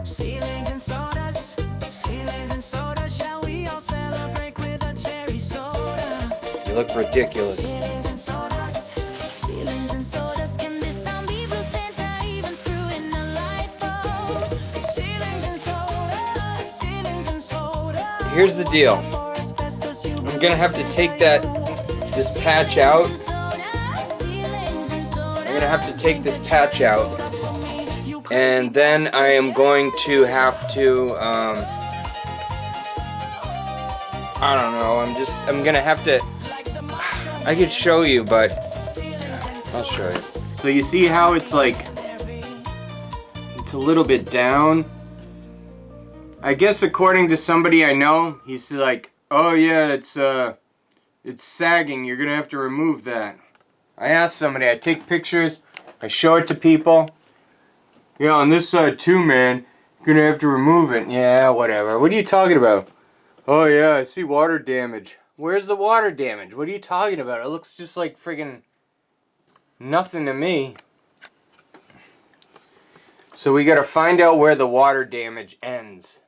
Ceilings and sodas, ceilings and soda. Shall we all celebrate with a cherry soda? You look ridiculous. Ceilings and sodas, ceilings and sodas. Can this sound be blue Santa even screwing a light bulb? Ceilings and soda, ceilings and soda. Here's the deal. I'm gonna have to take this patch out. I'm gonna have to take this patch out, and then I am going to have to. I don't know. I'm gonna have to. I could show you, but I'll show you. So you see how it's like, it's a little bit down. I guess according to somebody I know, he's like, oh yeah, it's sagging. You're gonna have to remove that. I asked somebody. I take pictures. I show it to people. Yeah, on this side too, man. You're gonna have to remove it. Yeah, whatever. What are you talking about? Oh yeah, I see water damage. Where's the water damage? What are you talking about? It looks just like friggin' nothing to me. So we gotta find out where the water damage ends.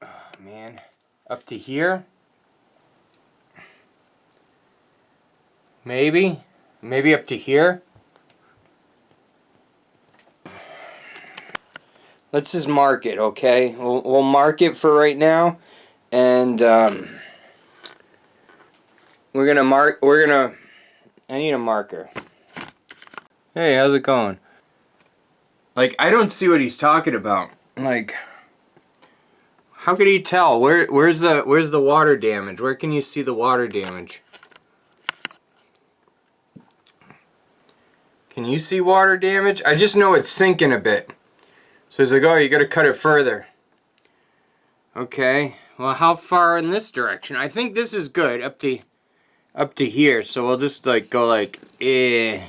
Oh, man. Up to here? Maybe up to here? Let's just mark it, okay? We'll mark it for right now, and I need a marker. Hey, how's it going? Like, I don't see what he's talking about. Like, how could he tell? Where's the water damage? Where can you see the water damage? Can you see water damage? I just know it's sinking a bit. So he's like, oh, you gotta cut it further. Okay. Well, how far in this direction? I think this is good up to here. So we'll just like go like This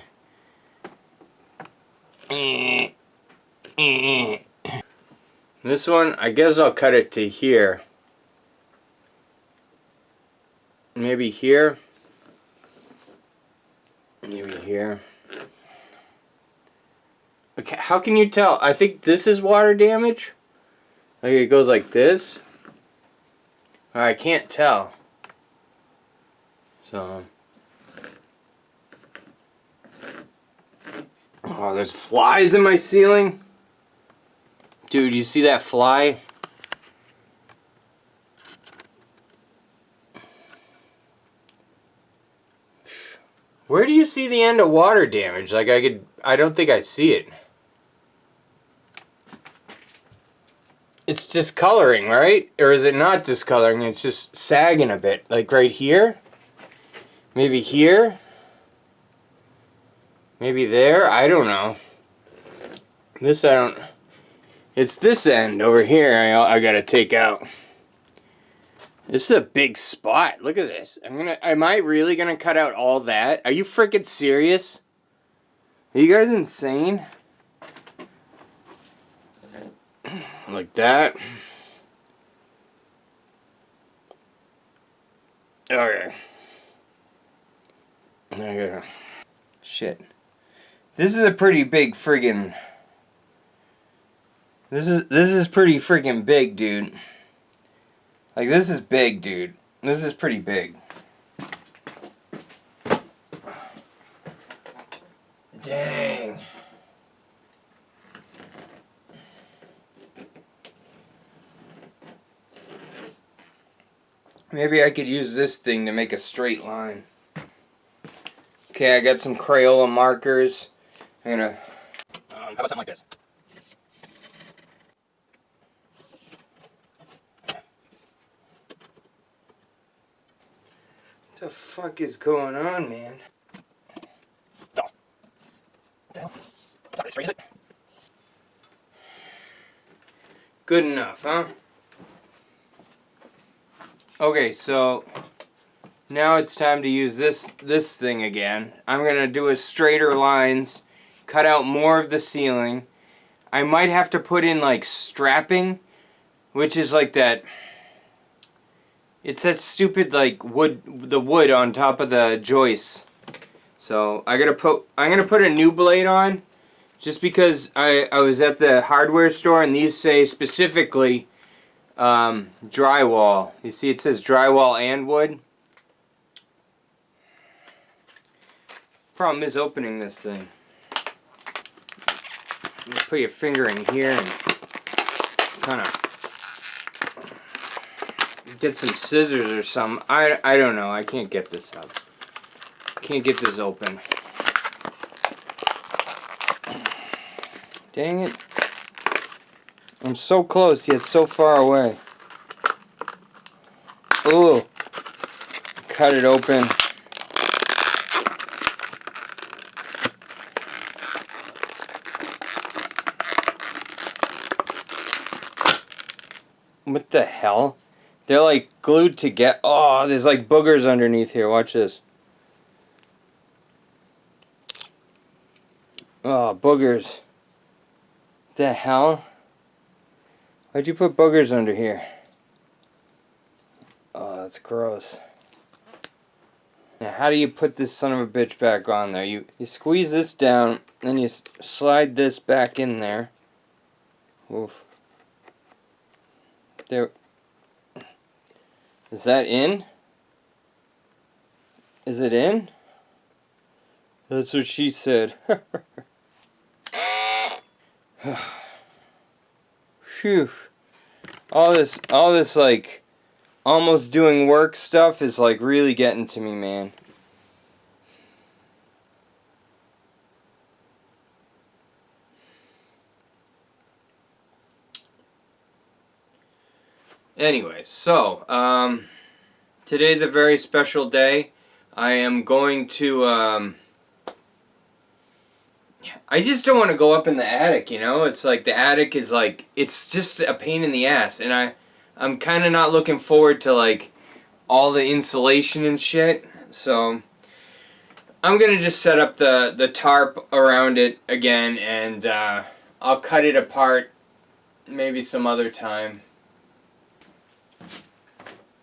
one, I guess I'll cut it to here. Maybe here. Maybe here. Okay, how can you tell? I think this is water damage. Like it goes like this. I can't tell. So. Oh, there's flies in my ceiling. Dude, you see that fly? Where do you see the end of water damage? Like I don't think I see it. It's discoloring, right? Or is it not discoloring? It's just sagging a bit. Like right here? Maybe here? Maybe there? I don't know. This I don't... It's this end over here I gotta take out. This is a big spot. Look at this. Am I really gonna cut out all that? Are you freaking serious? Are you guys insane? Like that. Okay. Okay. Shit. This is a pretty big friggin'... This is pretty friggin' big, dude. Like, this is big, dude. This is pretty big. Dang. Maybe I could use this thing to make a straight line. Okay, I got some Crayola markers. I'm gonna... how about something like this? What the fuck is going on, man? No. What the hell? It's not as straight, is it? Good enough, huh? Okay, so now it's time to use this thing again. I'm gonna do a straighter lines, cut out more of the ceiling. I might have to put in like strapping, which is like that. It's that stupid like the wood on top of the joists. So I'm gonna put a new blade on, just because I was at the hardware store and these say specifically drywall. You see it says drywall and wood. Problem is opening this thing. You put your finger in here and kind of get some scissors or something. I don't know. I can't get this up. Can't get this open. Dang it. I'm so close yet so far away. Ooh. Cut it open. What the hell? They're like glued together. Oh, there's like boogers underneath here. Watch this. Oh, boogers. The hell? Why'd you put boogers under here? Oh, that's gross. Now, how do you put this son of a bitch back on there? You squeeze this down, then you slide this back in there. Oof. There. Is that in? Is it in? That's what she said. Phew. All this like almost doing work stuff is like really getting to me, man. Anyway, so today's a very special day. I am going to I just don't want to go up in the attic, you know? It's like the attic is like, it's just a pain in the ass. And I'm kind of not looking forward to like all the insulation and shit. So I'm going to just set up the tarp around it again and I'll cut it apart maybe some other time.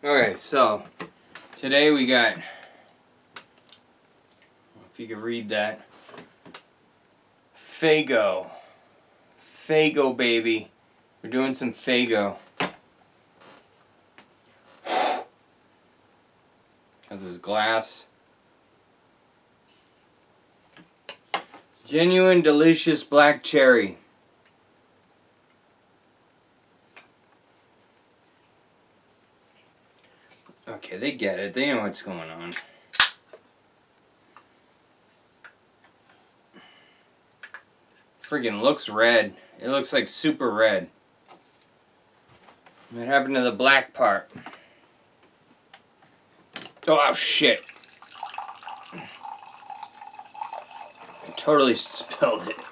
Okay, so today we got, if you can read that, Faygo. Faygo, baby. We're doing some Faygo. Got this glass. Genuine, delicious black cherry. Okay, they get it. They know what's going on. Friggin' looks red. It looks like super red. What happened to the black part? Oh, shit. I totally spilled it.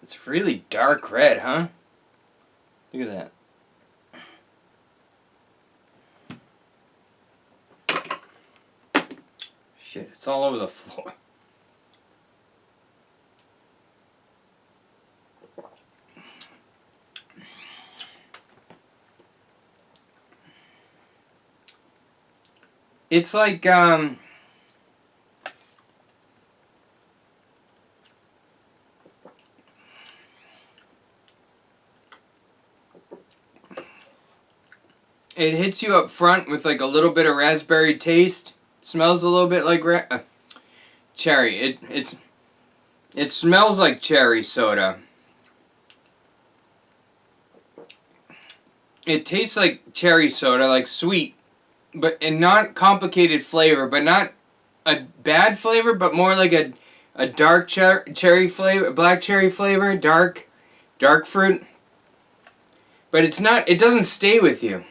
It's really dark red, huh? Look at that. Shit, it's all over the floor. It's like, it hits you up front with like a little bit of raspberry taste. It smells a little bit like cherry. It smells like cherry soda. It tastes like cherry soda, like sweet, and not complicated flavor, but not a bad flavor, but more like a dark cherry flavor, black cherry flavor, dark fruit. But it's not. It doesn't stay with you.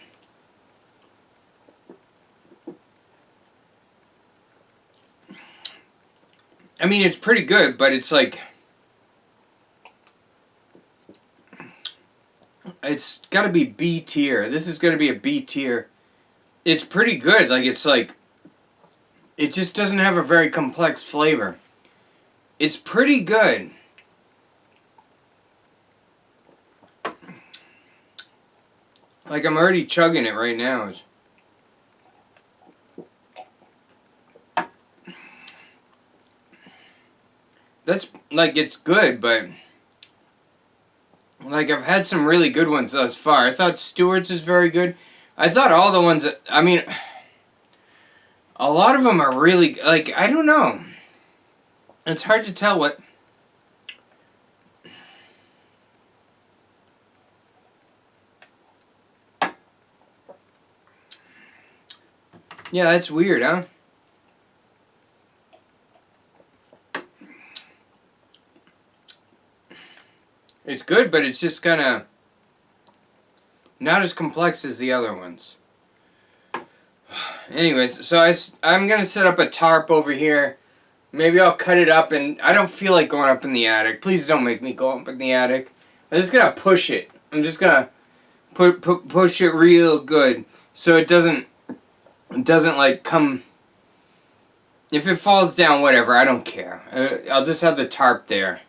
I mean, it's pretty good, but it's like, it's got to be B tier. This is going to be a B tier. It's pretty good. Like, it's like, it just doesn't have a very complex flavor. It's pretty good. Like, I'm already chugging it right now. That's, like, it's good, but... Like, I've had some really good ones thus far. I thought Stewart's is very good. I thought all the ones... I mean... A lot of them are really... Like, I don't know. It's hard to tell what... Yeah, that's weird, huh? It's good, but it's just kind of not as complex as the other ones. Anyways, so I'm going to set up a tarp over here. Maybe I'll cut it up, and I don't feel like going up in the attic. Please don't make me go up in the attic. I'm just going to push it. I'm just going to push it real good so it doesn't like come... If it falls down, whatever, I don't care. I'll just have the tarp there.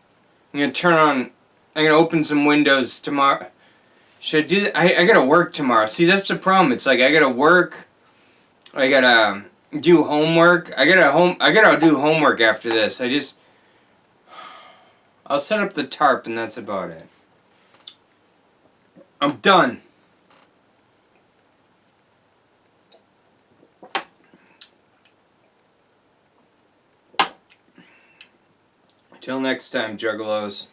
I'm going to turn on... I'm going to open some windows tomorrow. Should I do that? I got to work tomorrow. See, that's the problem. It's like I got to work. I got to do homework. I got to do homework after this. I'll set up the tarp and that's about it. I'm done. Till next time, Juggalos.